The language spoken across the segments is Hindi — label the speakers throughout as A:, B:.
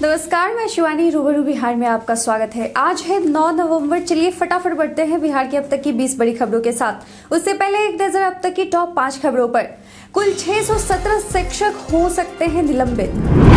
A: नमस्कार, मैं शिवानी। रूबरू बिहार में आपका स्वागत है। आज है 9 नवंबर। चलिए फटाफट बढ़ते हैं बिहार की अब तक की 20 बड़ी खबरों के साथ। उससे पहले एक नजर अब तक की टॉप 5 खबरों पर। कुल 617 शिक्षक हो सकते हैं निलंबित।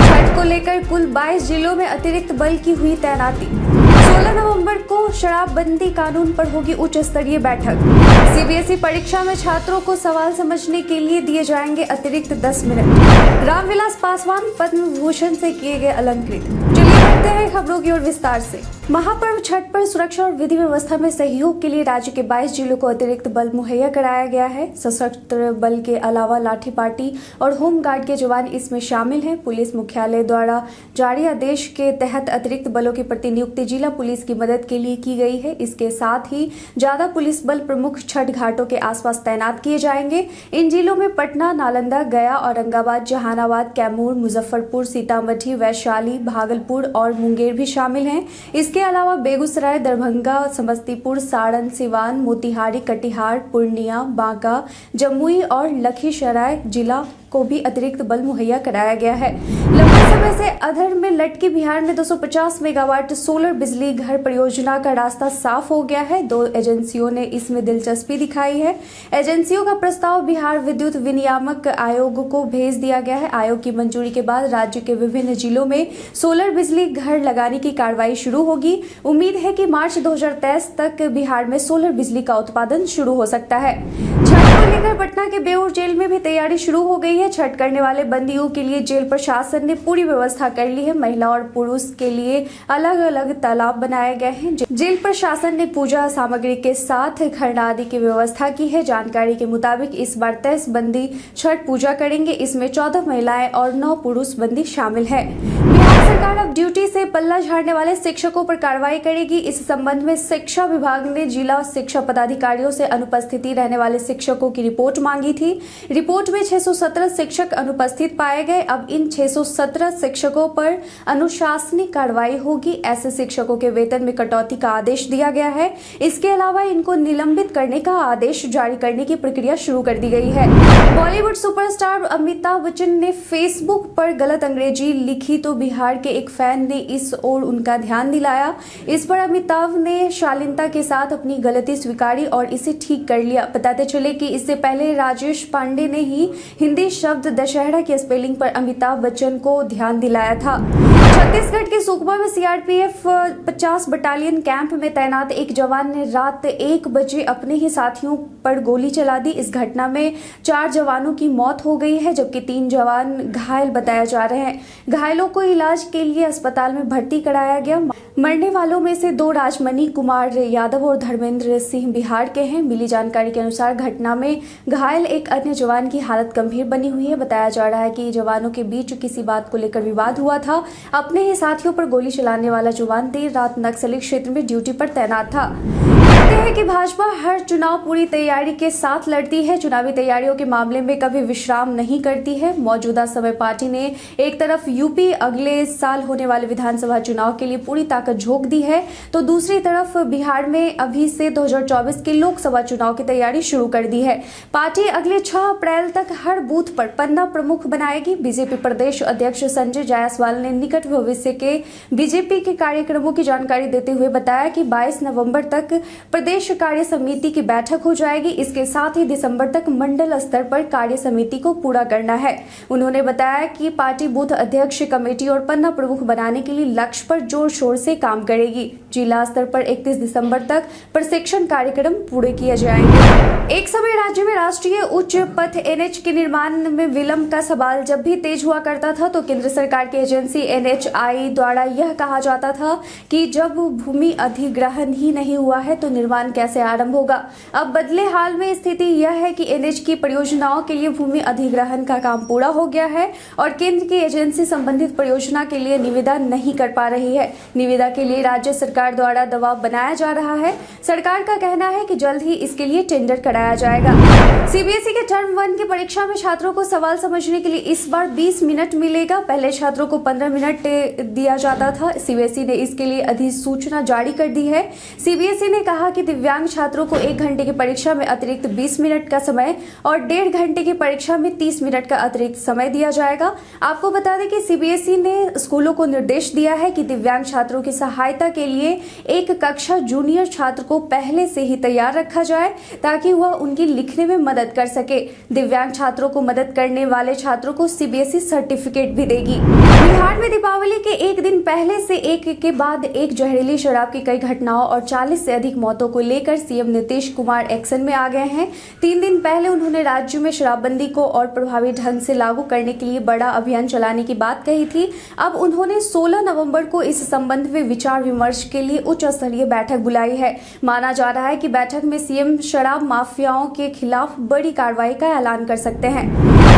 A: छठ को लेकर कुल 22 जिलों में अतिरिक्त बल की हुई तैनाती। 16 नवंबर को शराबबंदी कानून पर होगी उच्च स्तरीय बैठक। सीबीएसई परीक्षा में छात्रों को सवाल समझने के लिए दिए जाएंगे अतिरिक्त 10 मिनट। रामविलास पासवान पद्म भूषण से किए गए अलंकृत। चलिए बढ़ते हैं खबरों की ओर विस्तार से। महापर्व छठ पर सुरक्षा और विधि व्यवस्था में सहयोग के लिए राज्य के 22 जिलों को अतिरिक्त बल मुहैया कराया गया है। सशस्त्र बल के अलावा लाठी पार्टी और होम गार्ड के जवान इसमें शामिल हैं। पुलिस मुख्यालय द्वारा जारी आदेश के तहत अतिरिक्त बलों की प्रतिनियुक्ति जिला पुलिस की मदद के लिए की गई है। इसके साथ ही ज्यादा पुलिस बल प्रमुख छठ घाटों के आसपास तैनात किए जाएंगे। इन जिलों में पटना, नालंदा, गया, औरंगाबाद, जहानाबाद, कैमूर, मुजफ्फरपुर, सीतामढ़ी, वैशाली, भागलपुर और मुंगेर भी शामिल हैं। इसके अलावा बेगूसराय, दरभंगा, समस्तीपुर, सारण, सिवान, मोतिहारी, कटिहार, पूर्णिया, बांका, जमुई और लखीसराय जिला को भी अतिरिक्त बल मुहैया कराया गया है। लंबे समय से अधर में लटकी बिहार में 250 मेगावाट सोलर बिजली घर परियोजना का रास्ता साफ हो गया है। 2 एजेंसियों ने इसमें दिलचस्पी दिखाई है। एजेंसियों का प्रस्ताव बिहार विद्युत विनियामक आयोग को भेज दिया गया है। आयोग की मंजूरी के बाद राज्य के विभिन्न जिलों में सोलर बिजली घर लगाने की कार्रवाई शुरू होगी। उम्मीद है कि मार्च 2023 तक बिहार में सोलर बिजली का उत्पादन शुरू हो सकता है। छठ को लेकर पटना के बेऊर जेल में भी तैयारी शुरू हो गई है। छठ करने वाले बंदियों के लिए जेल प्रशासन ने पूरी व्यवस्था कर ली है। महिला और पुरुष के लिए अलग अलग तालाब बनाए गए हैं। जेल प्रशासन ने पूजा सामग्री के साथ खरना आदि की व्यवस्था की है। जानकारी के मुताबिक इस बार 23 बंदी छठ पूजा करेंगे। इसमें 14 महिलाएं और 9 पुरुष बंदी शामिल है। बिहार सरकार अब ड्यूटी से पल्ला झाड़ने वाले शिक्षकों पर कार्रवाई करेगी। इस संबंध में शिक्षा विभाग ने जिला शिक्षा पदाधिकारियों से अनुपस्थिति रहने वाले शिक्षकों की रिपोर्ट मांगी थी। रिपोर्ट में 617 शिक्षक अनुपस्थित पाए गए। अब इन 617 शिक्षकों पर अनुशासनिक कार्रवाई होगी। ऐसे शिक्षकों के वेतन में कटौती का आदेश दिया गया है। इसके अलावा इनको निलंबित करने का आदेश जारी करने की प्रक्रिया शुरू कर दी गई है। बॉलीवुड सुपरस्टार अमिताभ बच्चन ने फेसबुक पर गलत अंग्रेजी लिखी तो बिहार के एक फैन ने इस ओर उनका ध्यान दिलाया। इस पर अमिताभ ने शालीनता के साथ अपनी गलती स्वीकारी और इसे ठीक कर लिया। बताते चले कि इससे पहले राजेश पांडे ने ही हिंदी शब्द दशहरा की स्पेलिंग पर अमिताभ बच्चन को ध्यान दिलाया था। छत्तीसगढ़ के सुकमा में सीआरपीएफ 50 बटालियन कैंप में तैनात एक जवान ने रात 1 बजे अपने ही साथियों पर गोली चला दी। इस घटना में 4 जवानों की मौत हो गई है, जबकि 3 जवान घायल बताए जा रहे हैं। घायलों को इलाज के लिए अस्पताल में भर्ती कराया गया। मरने वालों में से 2 राजमणि कुमार यादव और धर्मेंद्र सिंह बिहार के हैं। मिली जानकारी के अनुसार घटना में घायल एक अन्य जवान की हालत गंभीर बनी हुई है। बताया जा रहा है कि जवानों के बीच किसी बात को लेकर विवाद हुआ था। अपने ही साथियों पर गोली चलाने वाला जवान देर रात नक्सली क्षेत्र में ड्यूटी पर तैनात था। कहते हैं कि भाजपा हर चुनाव पूरी तैयारी के साथ लड़ती है। चुनावी तैयारियों के मामले में कभी विश्राम नहीं करती है। मौजूदा समय पार्टी ने एक तरफ यूपी अगले साल होने वाले विधानसभा चुनाव के लिए पूरी ताकत झोंक दी है, तो दूसरी तरफ बिहार में अभी से 2024 के लोकसभा चुनाव की तैयारी शुरू कर दी है। पार्टी अगले 6 अप्रैल तक हर बूथ पर पन्ना प्रमुख बनाएगी। बीजेपी प्रदेश अध्यक्ष संजय जायसवाल ने निकट भविष्य के बीजेपी के कार्यक्रमों की जानकारी देते हुए बताया कि 22 नवंबर तक प्रदेश कार्य समिति की बैठक हो जाएगी। इसके साथ ही दिसंबर तक मंडल स्तर पर कार्य समिति को पूरा करना है। उन्होंने बताया कि पार्टी बूथ अध्यक्ष, कमेटी और पन्ना प्रमुख बनाने के लिए लक्ष्य पर जोर शोर से काम करेगी। जिला स्तर पर 31 दिसंबर तक प्रशिक्षण कार्यक्रम पूरे किए जाएंगे। एक समय राज्य में राष्ट्रीय उच्च पथ एनएच के निर्माण में विलंब का सवाल जब भी तेज हुआ करता था तो केंद्र सरकार की एजेंसी एनएचआई द्वारा यह कहा जाता था कि जब भूमि अधिग्रहण ही नहीं हुआ है तो निर्माण कैसे आरंभ होगा। अब बदले हाल में स्थिति यह है कि एनएच की परियोजनाओं के लिए भूमि अधिग्रहण का काम पूरा हो गया है और केंद्र की एजेंसी संबंधित परियोजना के लिए निविदा नहीं कर पा रही है। निविदा के लिए राज्य सरकार द्वारा दबाव बनाया जा रहा है। सरकार का कहना है कि जल्द ही इसके लिए टेंडर कराया जाएगा। सीबीएसई के टर्म 1 की परीक्षा में छात्रों को सवाल समझने के लिए इस बार 20 मिनट मिलेगा। पहले छात्रों को 15 मिनट दिया जाता था। सीबीएसई ने इसके लिए अधिसूचना जारी कर दी है। सीबीएसई ने कहा कि दिव्यांग छात्रों को 1 घंटे की परीक्षा में अतिरिक्त 20 मिनट का समय और 1.5 घंटे की परीक्षा में 30 मिनट का अतिरिक्त समय दिया जाएगा। आपको बता दें कि सीबीएसई ने स्कूलों को निर्देश दिया है कि दिव्यांग छात्रों की सहायता के लिए एक कक्षा जूनियर छात्र को पहले से ही तैयार रखा जाए ताकि वह उनकी लिखने में मदद कर सके। दिव्यांग छात्रों को मदद करने वाले छात्रों को सीबीएसई सर्टिफिकेट भी देगी। बिहार में दीपावली के एक दिन पहले से एक के बाद एक जहरीली शराब की कई घटनाओं और 40 से अधिक मौतों को लेकर सीएम नीतीश कुमार एक्शन में आ गए हैं। 3 दिन पहले उन्होंने राज्य में शराबबंदी को और प्रभावी ढंग से लागू करने के लिए बड़ा अभियान चलाने की बात कही थी। अब उन्होंने 16 नवंबर को इस संबंध में विचार विमर्श के लिए उच्च स्तरीय बैठक बुलाई है। माना जा रहा है कि बैठक में सीएम शराब माफियाओं के खिलाफ बड़ी कार्रवाई का ऐलान कर सकते हैं।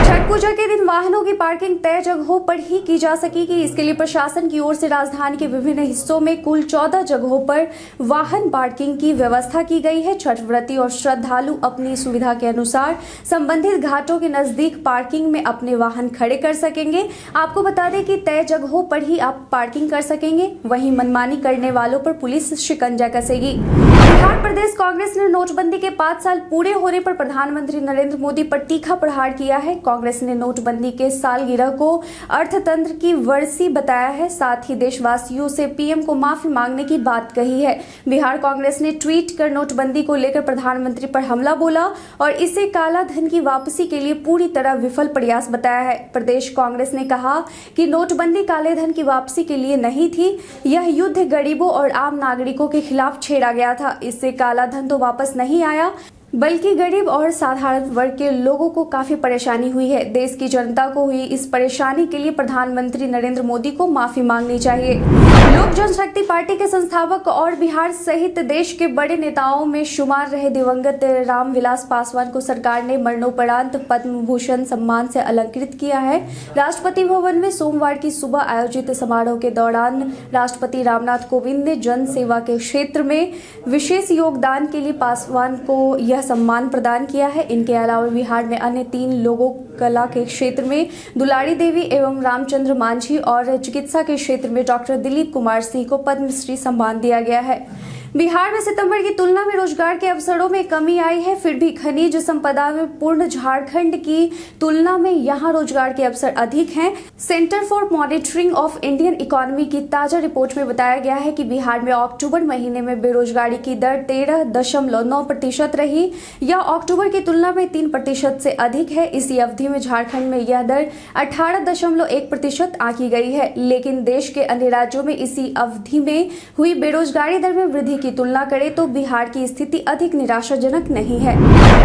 A: छठ पूजा के दिन वाहनों की पार्किंग तय जगहों पर ही की जा सकेगी। इसके लिए प्रशासन की ओर से राजधानी के विभिन्न हिस्सों में कुल 14 जगहों पर वाहन पार्किंग की व्यवस्था की गई है। छठ व्रती और श्रद्धालु अपनी सुविधा के अनुसार संबंधित घाटों के नजदीक पार्किंग में अपने वाहन खड़े कर सकेंगे। आपको बता दें कि तय जगहों पर ही आप पार्किंग कर सकेंगे। वहीं मनमानी करने वालों पर पुलिस शिकंजा कसेगी। बिहार प्रदेश कांग्रेस ने नोटबंदी के 5 साल पूरे होने पर प्रधानमंत्री नरेंद्र मोदी पर तीखा प्रहार किया है। कांग्रेस ने नोटबंदी के सालगिरह को अर्थतंत्र की वर्षी बताया है। साथ ही देशवासियों से पीएम को माफी मांगने की बात कही है। बिहार कांग्रेस ने ट्वीट कर नोटबंदी को लेकर प्रधानमंत्री पर हमला बोला और इसे काला धन की वापसी के लिए पूरी तरह विफल प्रयास बताया है। प्रदेश कांग्रेस ने कहा कि नोटबंदी काले धन की वापसी के लिए नहीं थी। यह युद्ध गरीबों और आम नागरिकों के खिलाफ छेड़ा गया था। इससे काला धन तो वापस नहीं आया बल्कि गरीब और साधारण वर्ग के लोगों को काफी परेशानी हुई है। देश की जनता को हुई इस परेशानी के लिए प्रधानमंत्री नरेंद्र मोदी को माफी मांगनी चाहिए। लोक जनशक्ति पार्टी के संस्थापक और बिहार सहित देश के बड़े नेताओं में शुमार रहे दिवंगत रामविलास पासवान को सरकार ने मरणोपरांत पद्म भूषण सम्मान से अलंकृत किया है। राष्ट्रपति भवन में सोमवार की सुबह आयोजित समारोह के दौरान राष्ट्रपति रामनाथ कोविंद ने जन सेवा के क्षेत्र में विशेष योगदान के लिए पासवान को यह सम्मान प्रदान किया है। इनके अलावा बिहार में अन्य 3 लोगों कला के क्षेत्र में दुलारी देवी एवं रामचंद्र मांझी और चिकित्सा के क्षेत्र में डॉक्टर दिलीप कुमार सिंह को पद्मश्री सम्मान दिया गया है। बिहार में सितंबर की तुलना में रोजगार के अवसरों में कमी आई है। फिर भी खनिज संपदा में पूर्ण झारखंड की तुलना में यहां रोजगार के अवसर अधिक हैं। Centre for monitoring of Indian economy की ताजा रिपोर्ट में बताया गया है कि बिहार में अक्टूबर महीने में बेरोजगारी की दर 13.9% रही। यह अक्टूबर की तुलना में 3% से अधिक है। इसी अवधि में झारखंड में यह दर 18.1% आंकी गई है। लेकिन देश के अन्य राज्यों में इसी अवधि में हुई बेरोजगारी दर में वृद्धि की तुलना करें तो बिहार की स्थिति अधिक निराशाजनक नहीं है।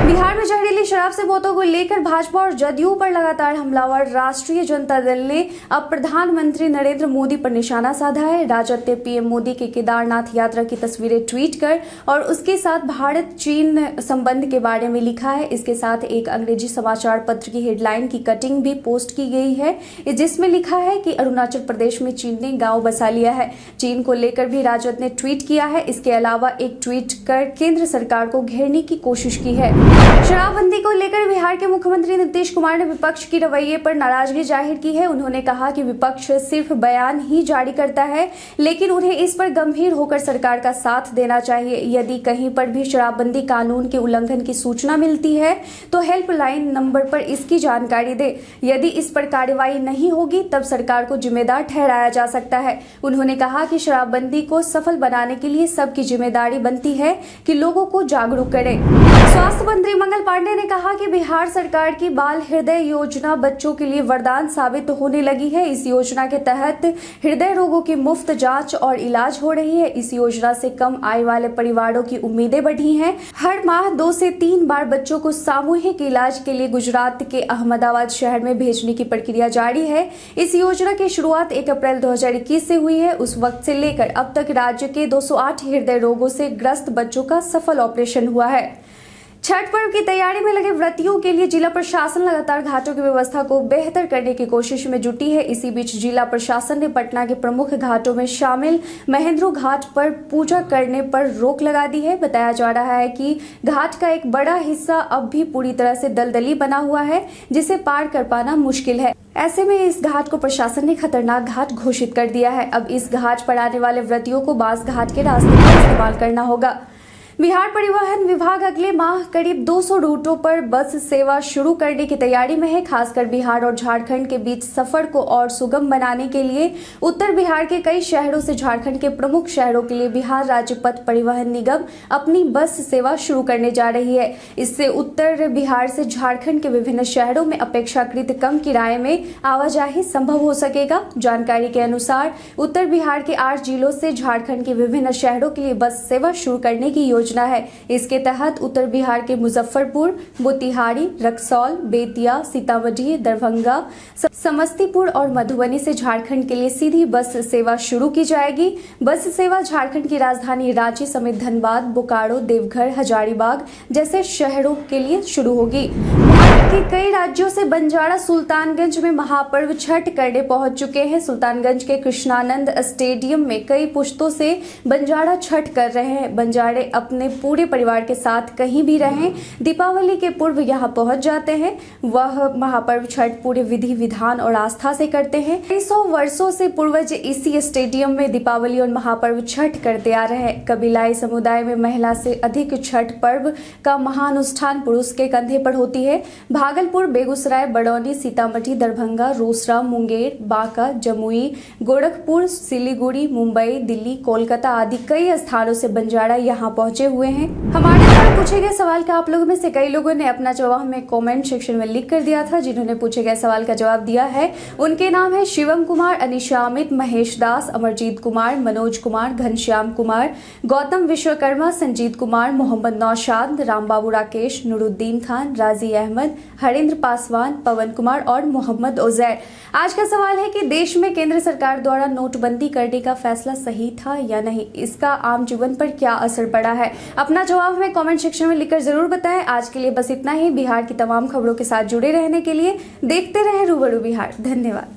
A: बिहार में जहरीली शराब से मौतों को लेकर भाजपा और जदयू पर लगातार हमलावर राष्ट्रीय जनता दल ने अब प्रधानमंत्री नरेंद्र मोदी पर निशाना साधा है। राजद ने पीएम मोदी के केदारनाथ यात्रा की तस्वीरें ट्वीट कर और उसके साथ भारत चीन संबंध के बारे में लिखा है। इसके साथ एक अंग्रेजी समाचार पत्र की हेडलाइन की कटिंग भी पोस्ट की गई है जिसमें लिखा है कि अरुणाचल प्रदेश में चीन ने गांव बसा लिया है। चीन को लेकर भी राजद ने ट्वीट किया है। इसके अलावा एक ट्वीट कर केंद्र सरकार को घेरने की कोशिश की है। शराबबंदी को लेकर बिहार के मुख्यमंत्री नीतीश कुमार ने विपक्ष की रवैये पर नाराजगी जाहिर की है। उन्होंने कहा कि विपक्ष सिर्फ बयान ही जारी करता है लेकिन उन्हें इस पर गंभीर होकर सरकार का साथ देना चाहिए। यदि कहीं पर भी शराबबंदी कानून के उल्लंघन की सूचना मिलती है तो हेल्पलाइन नंबर पर इसकी जानकारी दे। यदि इस पर कार्रवाई नहीं होगी तब सरकार को जिम्मेदार ठहराया जा सकता है। उन्होंने कहा कि शराबबंदी को सफल बनाने के लिए सबकी जिम्मेदारी बनती है कि लोगों को जागरूक करें। स्वास्थ्य मंत्री मंगल पांडे ने कहा कि बिहार सरकार की बाल हृदय योजना बच्चों के लिए वरदान साबित होने लगी है। इस योजना के तहत हृदय रोगों की मुफ्त जांच और इलाज हो रही है। इस योजना से कम आय वाले परिवारों की उम्मीदें बढ़ी हैं। हर माह 2 से 3 बार बच्चों को सामूहिक इलाज के लिए गुजरात के अहमदाबाद शहर में भेजने की प्रक्रिया जारी है। इस योजना की शुरुआत 1 अप्रैल 2021 से हुई है। उस वक्त से लेकर अब तक राज्य के 208 हृदय रोगों से ग्रस्त बच्चों का सफल ऑपरेशन हुआ है। छठ पर्व की तैयारी में लगे व्रतियों के लिए जिला प्रशासन लगातार घाटों की व्यवस्था को बेहतर करने की कोशिश में जुटी है। इसी बीच जिला प्रशासन ने पटना के प्रमुख घाटों में शामिल महेंद्रो घाट पर पूजा करने पर रोक लगा दी है। बताया जा रहा है कि घाट का एक बड़ा हिस्सा अब भी पूरी तरह से दलदली बना हुआ है जिसे पार कर पाना मुश्किल है। ऐसे में इस घाट को प्रशासन ने खतरनाक घाट घोषित कर दिया है। अब इस घाट पर आने वाले व्रतियों को बांस घाट के रास्ते का इस्तेमाल करना होगा। बिहार परिवहन विभाग अगले माह करीब 200 रूटों पर बस सेवा शुरू करने की तैयारी में है। खासकर बिहार और झारखंड के बीच सफर को और सुगम बनाने के लिए उत्तर बिहार के कई शहरों से झारखंड के प्रमुख शहरों के लिए बिहार राज्य पथ परिवहन निगम अपनी बस सेवा शुरू करने जा रही है। इससे उत्तर बिहार से झारखंड के विभिन्न शहरों में अपेक्षाकृत कम किराए में आवाजाही संभव हो सकेगा। जानकारी के अनुसार उत्तर बिहार के 8 जिलों से झारखंड के विभिन्न शहरों के लिए बस सेवा शुरू करने की योजना है। इसके तहत उत्तर बिहार के मुजफ्फरपुर, मोतिहारी, रक्सौल, बेतिया, सीतामढ़ी, दरभंगा, समस्तीपुर और मधुबनी से झारखंड के लिए सीधी बस सेवा शुरू की जाएगी। बस सेवा झारखंड की राजधानी रांची समेत धनबाद, बोकारो, देवघर, हजारीबाग जैसे शहरों के लिए शुरू होगी। भारत के कई राज्यों से बंजारा सुल्तानगंज में महापर्व छठ करने पहुंच चुके हैं। सुल्तानगंज के कृष्णानंद स्टेडियम में कई पुश्तों से बंजारा छठ कर रहे हैं। बंजारे अपने पूरे परिवार के साथ कहीं भी रहें, दीपावली के पूर्व यहां पहुंच जाते हैं। वह महापर्व छठ पूरे विधि विधान और आस्था से करते हैं। कई सौ वर्षों से पूर्वज इसी स्टेडियम में दीपावली और महापर्व छठ करते आ रहे हैं। कबीलाई समुदाय में महिला से अधिक छठ पर्व का महानुष्ठान पुरुष के कंधे पर होती है। भागलपुर, बेगूसराय, बड़ौनी, सीतामढ़ी, दरभंगा, रोसड़ा, मुंगेर, बांका, जमुई, गोरखपुर, सिलीगुड़ी, मुंबई, दिल्ली, कोलकाता आदि कई स्थानों से बंजारा यहाँ पहुंचे हुए हैं। हमारे द्वारा पूछे गए सवाल का आप लोगों में से कई लोगों ने अपना जवाब हमें कमेंट सेक्शन में लिख कर दिया था। जिन्होंने पूछे गए सवाल का जवाब दिया है उनके नाम है शिवम कुमार, अनिशा अमित, महेश दास, अमरजीत कुमार, मनोज कुमार, घनश्याम कुमार, गौतम विश्वकर्मा, संजीत कुमार, मोहम्मद नौशाद, रामबाबू राकेश, नूरुद्दीन खान, राजी अहमद, हरेंद्र पासवान, पवन कुमार और मोहम्मद उजैर। आज का सवाल है कि देश में केंद्र सरकार द्वारा नोटबंदी करने का फैसला सही था या नहीं, इसका आम जीवन पर क्या असर पड़ा है। अपना जवाब हमें कमेंट सेक्शन में लिखकर जरूर बताएं। आज के लिए बस इतना ही। बिहार की तमाम खबरों के साथ जुड़े रहने के लिए देखते रहें रूबरू बिहार। धन्यवाद।